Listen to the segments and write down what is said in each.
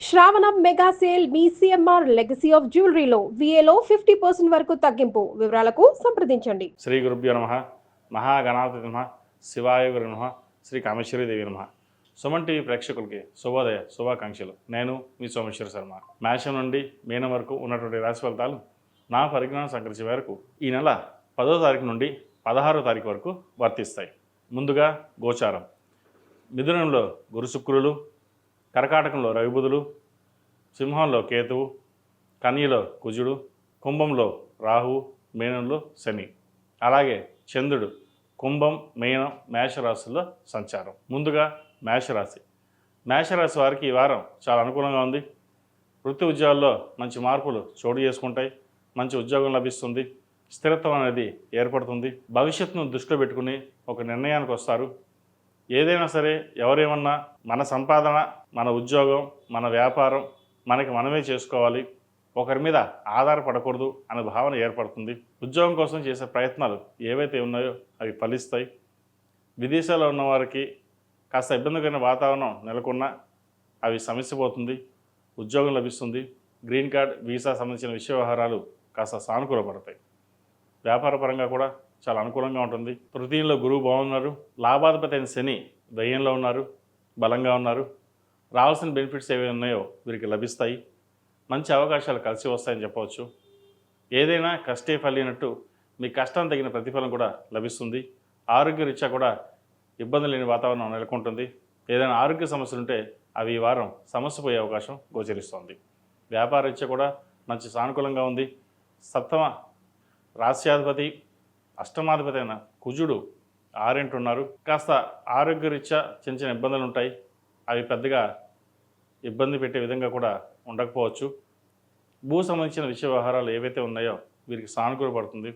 శ్రావణం mega sale మీ CMR legacy of జ్యువెలరీలో విఏలో 50% వరకు తగ్గింపు. వివరాలకు సంప్రదించండి. శ్రీ గురుభ్యో నమ. మహాగణాధిపతి నమ. శివాయ గురు నమ. శ్రీ కామేశ్వరీదేవి నమ. సుమన్ టీవీ ప్రేక్షకులకి శుభోదయ శుభాకాంక్షలు. నేను మీ సోమేశ్వర శర్మ. మేషం నుండి మీనం వరకు ఉన్నటువంటి రాశి ఫలితాలు నా పరిజ్ఞానం సంకరించే మేరకు ఈ నెల 10వ తారీఖు నుండి 16వ తారీఖు వరకు వర్తిస్తాయి. ముందుగా గోచారం. మిథునంలో గురు శుక్రులు, కర్కాటకంలో రవిబుధులు, సింహంలో కేతువు, కన్యలో కుజుడు, కుంభంలో రాహు, మీనంలో శని. అలాగే చంద్రుడు కుంభం, మీనం, మేషరాశుల్లో సంచారం. ముందుగా మేషరాశి. మేషరాశి వారికి ఈ వారం చాలా అనుకూలంగా ఉంది. వృత్తి ఉద్యోగాల్లో మంచి మార్పులు చోటు చేసుకుంటాయి. మంచి ఉద్యోగం లభిస్తుంది. స్థిరత్వం అనేది ఏర్పడుతుంది. భవిష్యత్తును దృష్టిలో పెట్టుకుని ఒక నిర్ణయానికి వస్తారు. ఏదైనా సరే ఎవరేమన్నా మన సంపాదన, మన ఉద్యోగం, మన వ్యాపారం మనకి మనమే చేసుకోవాలి, ఒకరి మీద ఆధారపడకూడదు అనే భావన ఏర్పడుతుంది. ఉద్యోగం కోసం చేసే ప్రయత్నాలు ఏవైతే ఉన్నాయో అవి ఫలిస్తాయి. విదేశాల్లో ఉన్న వారికి కాస్త ఇబ్బందికరమైన వాతావరణం నెలకొన్నా అవి సమస్యపోతుంది. ఉద్యోగం లభిస్తుంది. గ్రీన్ కార్డ్, వీసా సంబంధించిన విషయ వ్యవహారాలు కాస్త సానుకూలపడతాయి. వ్యాపారపరంగా కూడా చాలా అనుకూలంగా ఉంటుంది. తృతీయంలో గురువు బాగున్నారు. లాభాధిపతి అయిన శని వ్యయంలో ఉన్నారు, బలంగా ఉన్నారు. రావాల్సిన బెనిఫిట్స్ ఏవి ఉన్నాయో వీరికి లభిస్తాయి. మంచి అవకాశాలు కలిసి వస్తాయని చెప్పవచ్చు. ఏదైనా కష్టే ఫలినట్టు మీ కష్టం తగిన ప్రతిఫలం కూడా లభిస్తుంది. ఆరోగ్యరీత్యా కూడా ఇబ్బంది లేని వాతావరణం నెలకొంటుంది. ఏదైనా ఆరోగ్య సమస్యలు ఉంటే అవి ఈ వారం సమస్య పోయే అవకాశం గోచరిస్తుంది. వ్యాపారరీత్యా కూడా మంచి సానుకూలంగా ఉంది. సప్తమ రాశ్యాధిపతి, అష్టమాధిపతి అయిన కుజుడు ఆరింటున్నారు. కాస్త ఆరోగ్యరీత్యా చిన్న చిన్న ఇబ్బందులు ఉంటాయి. అవి పెద్దగా ఇబ్బంది పెట్టే విధంగా కూడా ఉండకపోవచ్చు. భూ సంబంధించిన విషయ వ్యవహారాలు ఏవైతే ఉన్నాయో వీరికి సానుకూలపడుతుంది.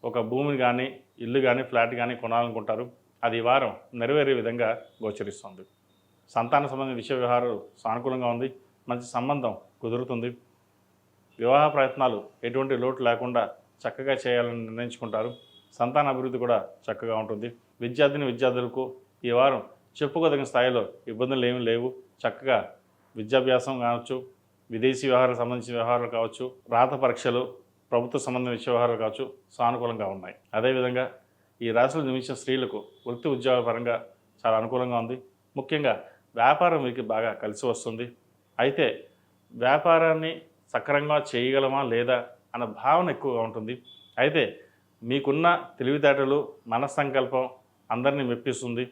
ఒక భూమిని కానీ, ఇల్లు కానీ, ఫ్లాట్ కానీ కొనాలనుకుంటారు. అది ఈ వారం నెరవేరే విధంగా గోచరిస్తుంది. సంతాన సంబంధించిన విషయ వ్యవహారాలు సానుకూలంగా ఉంది. మంచి సంబంధం కుదురుతుంది. వివాహ ప్రయత్నాలు ఎటువంటి లోటు లేకుండా చక్కగా చేయాలని నిర్ణయించుకుంటారు. సంతాన అభివృద్ధి కూడా చక్కగా ఉంటుంది. విద్యార్థులకు ఈ వారం చెప్పుకోదగిన స్థాయిలో ఇబ్బందులు ఏమీ లేవు. చక్కగా విద్యాభ్యాసం కావచ్చు, విదేశీ వ్యవహారాలకు సంబంధించిన వ్యవహారాలు కావచ్చు, రాత పరీక్షలు, ప్రభుత్వ సంబంధించిన విషయ వ్యవహారాలు కావచ్చు సానుకూలంగా ఉన్నాయి. అదేవిధంగా ఈ రాశిలో జన్మించిన స్త్రీలకు వృత్తి ఉద్యోగ పరంగా చాలా అనుకూలంగా ఉంది. ముఖ్యంగా వ్యాపారం వీరికి బాగా కలిసి వస్తుంది. అయితే వ్యాపారాన్ని సక్రమంగా చేయగలమా లేదా అన్న భావన ఎక్కువగా ఉంటుంది. అయితే మీకున్న తెలివితేటలు, మనస్సంకల్పం అందరినీ మెప్పిస్తుంది.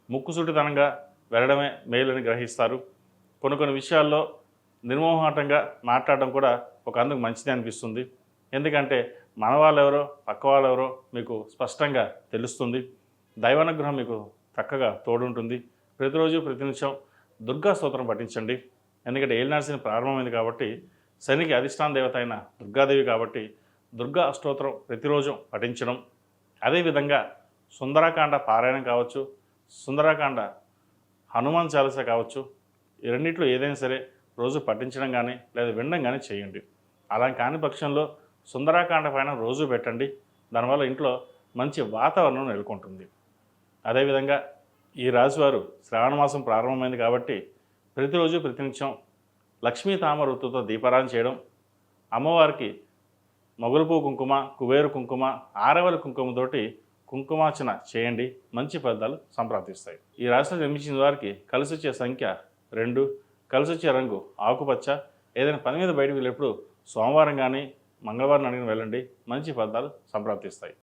ముక్కుసూటితనంగా వెళ్ళడమే మేలని గ్రహిస్తారు. కొన్ని విషయాల్లో నిర్మోహాటంగా మాట్లాడడం కూడా ఒక అందుకు మంచిది అనిపిస్తుంది. ఎందుకంటే మన వాళ్ళెవరో పక్క వాళ్ళెవరో మీకు స్పష్టంగా తెలుస్తుంది. దైవానుగ్రహం మీకు చక్కగా తోడుంటుంది. ప్రతిరోజు ప్రతినిమిషం దుర్గా స్తోత్రం పఠించండి. ఎందుకంటే ఏలినాటి శని ప్రారంభమైంది కాబట్టి, శనికి అధిష్టాన దేవత అయిన దుర్గాదేవి కాబట్టి దుర్గా అష్టోత్తరం ప్రతిరోజు పఠించడం. అదేవిధంగా సుందరకాండ పారాయణం కావచ్చు, సుందరకాండ హనుమాన్ చాలీసా కావచ్చు, ఈ రెండిట్లో ఏదైనా సరే రోజు పఠించడం కానీ లేదా వినడం కానీ చేయండి. అలా కాని పక్షంలో సుందరకాండ పైన రోజు పెట్టండి. దానివల్ల ఇంట్లో మంచి వాతావరణం నెలకొంటుంది. అదేవిధంగా ఈ రాశివారు శ్రావణ మాసం ప్రారంభమైంది కాబట్టి ప్రతిరోజు ప్రతినిత్యం లక్ష్మీ తామర వృత్తుతో దీపారాధన చేయడం, అమ్మవారికి మొగలుపూ కుంకుమ, కుబేరు కుంకుమ, ఆరవల కుంకుమతోటి కుంకుమార్చన చేయండి. మంచి ఫలితాలు సంప్రాప్తిస్తాయి. ఈ రాశిలో జన్మించిన వారికి కలిసి వచ్చే సంఖ్య 2, కలిసి వచ్చే రంగు ఆకుపచ్చ. ఏదైనా పని మీద బయటకు వెళ్ళేప్పుడు సోమవారం కానీ మంగళవారం అడిగిన వెళ్ళండి. మంచి ఫలితాలు సంప్రాప్తిస్తాయి.